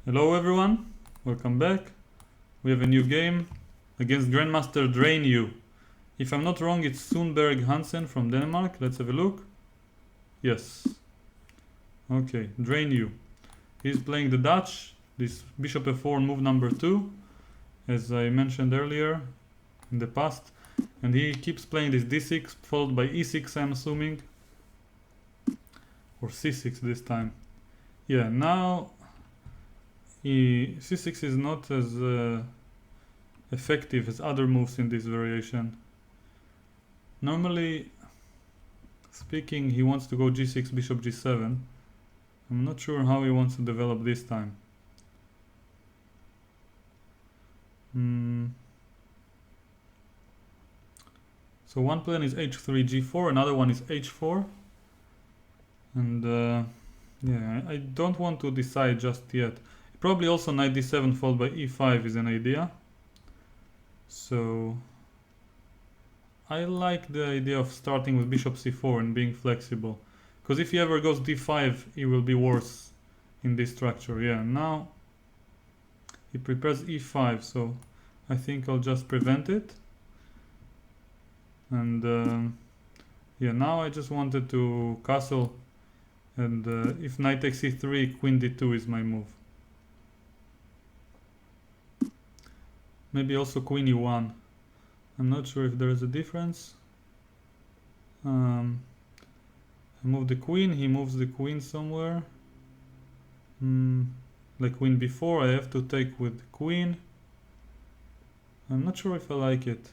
Hello everyone, welcome back. We have a new game against Grandmaster Drain You. If I'm not wrong, it's Sune, Berg, Hansen from Denmark. Let's have a look. Yes. Okay, Drain You. He's playing the Dutch, this bishop f4 move number 2, as I mentioned earlier in the past. And he keeps playing this d6 followed by e6, I'm assuming. Or c6 this time. Yeah, now c6 is not as effective as other moves in this variation. Normally speaking, he wants to go g6, bishop g7. I'm not sure how he wants to develop this time. So one plan is h3, g4, another one is h4. And yeah, I don't want to decide just yet. Probably also knight d7 followed by e5 is an idea. So I like the idea of starting with bishop c4 and being flexible. Because if he ever goes d5, he will be worse in this structure. Yeah, now he prepares e5, so I think I'll just prevent it. And yeah, now I just wanted to castle, and if knight takes e3, queen d2 is my move. Maybe also queen e1. I'm not sure if there is a difference. I move the queen, he moves the queen somewhere. Like queen b4, I have to take with queen. I'm not sure if I like it,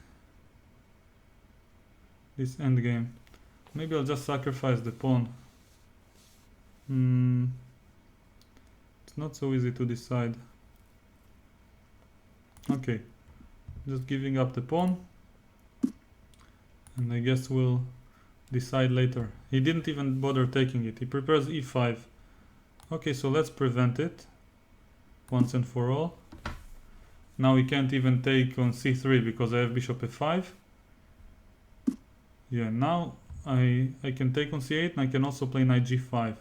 this endgame. Maybe I'll just sacrifice the pawn. It's not so easy to decide. Okay, just giving up the pawn, and I guess we'll decide later. He didn't even bother taking it. He prepares e5. Okay, so let's prevent it once and for all. Now he can't even take on c3 because I have bishop f5. Yeah, now I can take on c8, and I can also play knight g5.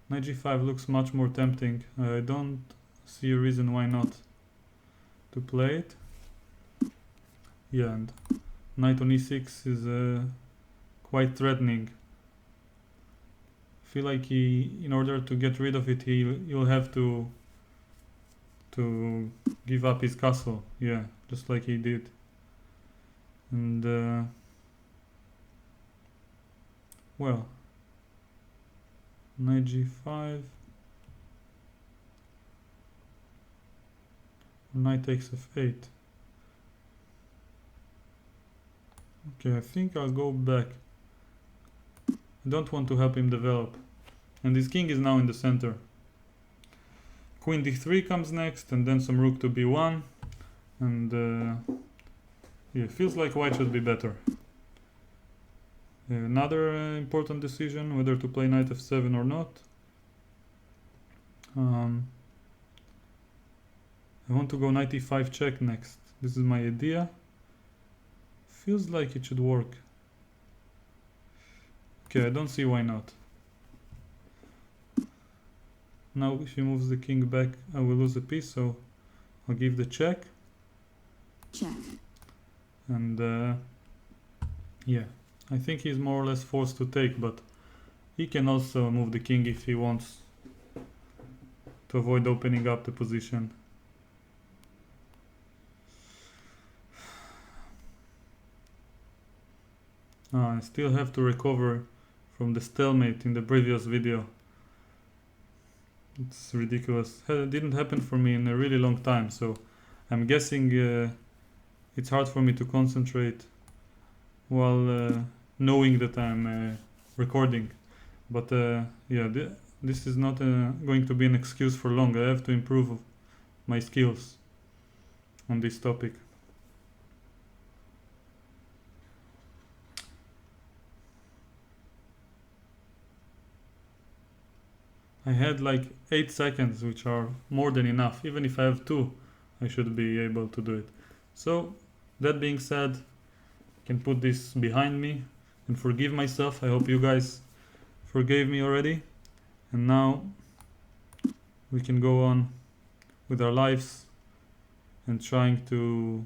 Knight g5 looks much more tempting. I don't see a reason why not to play it. Yeah, and knight on e6 is quite threatening. I feel like in order to get rid of it, he'll have to give up his castle. Yeah, just like he did. And well, knight g5, knight takes f8. Okay, I think I'll go back. I don't want to help him develop. And his king is now in the center. Queen d3 comes next, and then some rook to b1. And yeah, feels like white should be better. Another important decision, whether to play knight f7 or not. I want to go knight e5 check next. This is my idea. Feels like it should work. Okay, I don't see why not. Now if he moves the king back, I will lose a piece, so I'll give the check. Check. And yeah, I think he's more or less forced to take, but he can also move the king if he wants to avoid opening up the position. I still have to recover from the stalemate in the previous video. It's ridiculous. It didn't happen for me in a really long time, so I'm guessing it's hard for me to concentrate while knowing that I'm recording. But yeah, this is not going to be an excuse for long. I have to improve my skills on this topic. I had like 8 seconds, which are more than enough. Even if I have 2, I should be able to do it. So, that being said, I can put this behind me and forgive myself. I hope you guys forgave me already. And now we can go on with our lives and trying to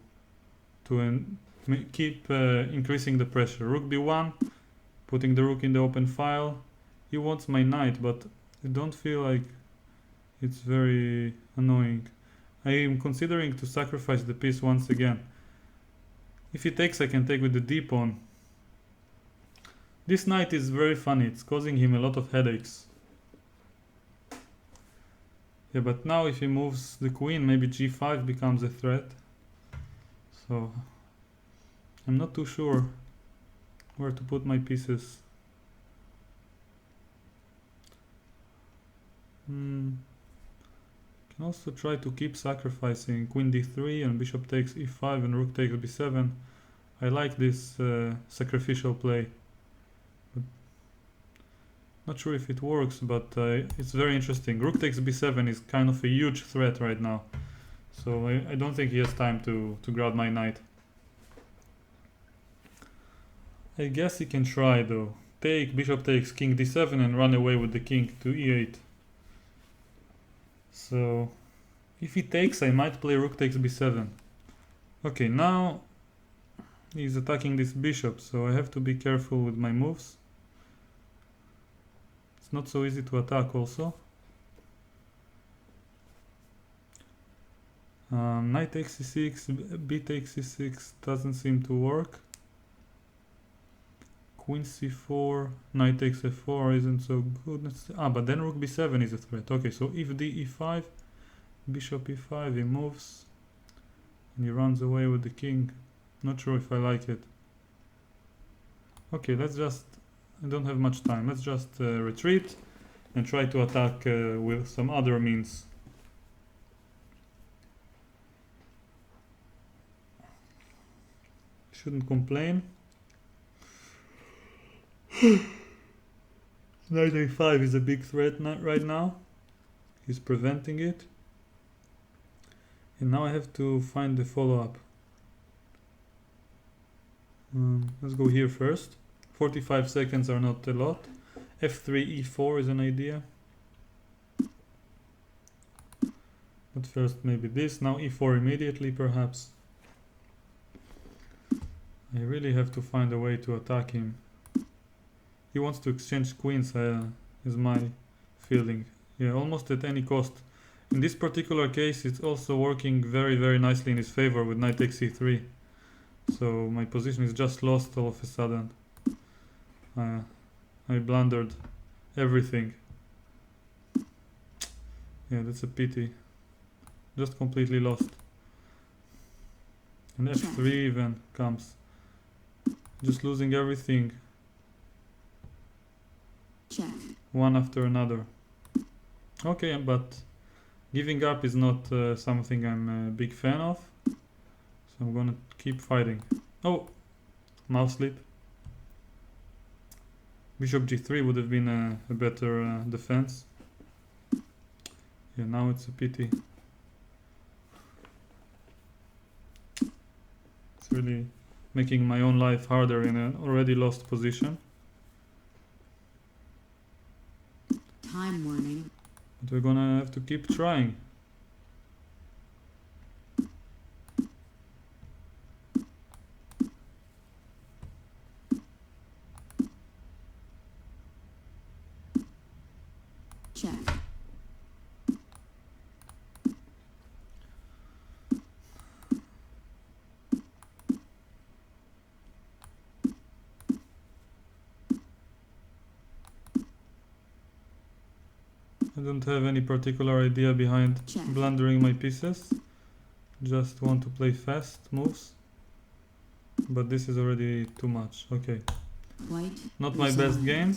keep increasing the pressure. Rook b1, putting the rook in the open file. He wants my knight, but I don't feel like it's very annoying. I am considering to sacrifice the piece once again. If he takes, I can take with the d pawn. This knight is very funny, it's causing him a lot of headaches. Yeah, but now if he moves the queen, maybe g5 becomes a threat. So I'm not too sure where to put my pieces. Can also try to keep sacrificing queen d3 and bishop takes e5 and rook takes b7. I like this sacrificial play. But not sure if it works, but it's very interesting. Rook takes b7 is kind of a huge threat right now. So I don't think he has time to grab my knight. I guess he can try though. Take, bishop takes king d7 and run away with the king to e8. So if he takes, I might play rook takes b7. Okay, now he's attacking this bishop, so I have to be careful with my moves. It's not so easy to attack also. Knight takes c6, b takes c6 doesn't seem to work. Queen c4, knight takes f4 isn't so good. But then rook b7 is a threat. Okay, so if d e5, bishop e5, he moves and he runs away with the king. Not sure if I like it. Okay, let's just, I don't have much time, let's just retreat and try to attack with some other means. Shouldn't complain. Knight a5 is a big threat right now. He's preventing it. And now I have to find the follow-up. Let's go here first. 45 seconds are not a lot. f3 e4 is an idea. But first maybe this. Now e4 immediately perhaps. I really have to find a way to attack him. He wants to exchange queens, is my feeling. Yeah, almost at any cost. In this particular case, it's also working very, very nicely in his favor with knight takes e3. So my position is just lost all of a sudden. I blundered everything. Yeah, that's a pity. Just completely lost. And f3 even comes. Just losing everything. Check. One after another. Okay, but giving up is not something I'm a big fan of. So I'm gonna keep fighting. Oh! Mouse slip. Bishop g3 would have been a better defense. Yeah, now it's a pity. It's really making my own life harder in an already lost position. Time warning. But we're gonna have to keep trying. Check. I don't have any particular idea behind Check. blundering my pieces. Just want to play fast moves. But this is already too much. Okay. White. Not my best game.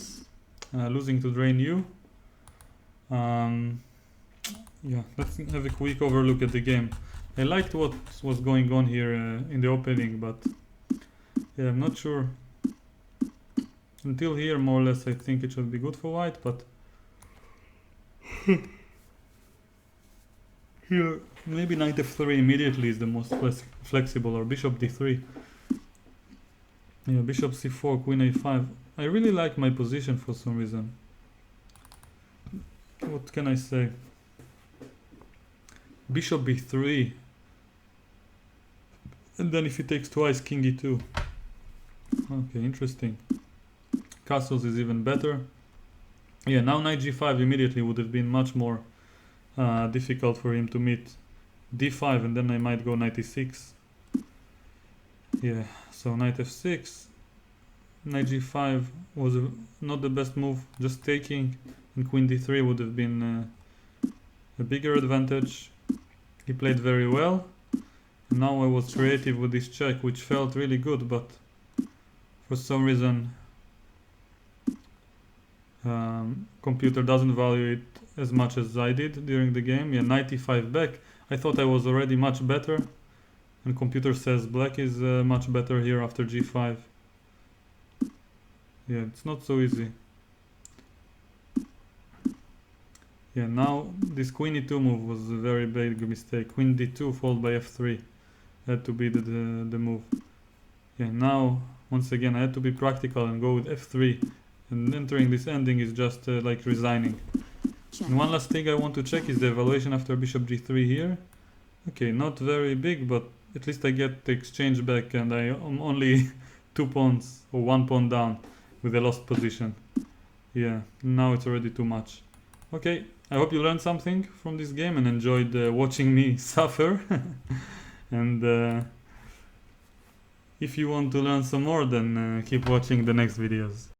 Losing to Drain You. Yeah, let's have a quick overlook at the game. I liked what was going on here in the opening, but yeah, I'm not sure. Until here, more or less, I think it should be good for white, but here, maybe knight f3 immediately is the most flexible, or bishop d3. Yeah, bishop c4, queen a5. I really like my position for some reason. What can I say? Bishop b3. And then if he takes twice, king e2. Okay, interesting. Castles is even better. Yeah, now knight g5 immediately would have been much more difficult for him to meet d5, and then I might go knight e6. Yeah, so knight f6. Knight g5 was not the best move, just taking, and queen d3 would have been a bigger advantage. He played very well. And now I was creative with this check, which felt really good, but for some reason computer doesn't value it as much as I did during the game. Yeah, knight e5 back. I thought I was already much better, and computer says black is much better here after g5. Yeah, it's not so easy. Yeah, now this queen e2 move was a very big mistake. Queen d2 followed by f3 had to be the move. Yeah, now once again I had to be practical and go with f3, and entering this ending is just like resigning. Check. And one last thing I want to check is the evaluation after bishop g3 here. Okay, not very big, but at least I get the exchange back, and I am only 2 pawns or 1 pawn down with a lost position. Yeah, now it's already too much. Okay, I hope you learned something from this game and enjoyed watching me suffer. And if you want to learn some more, then keep watching the next videos.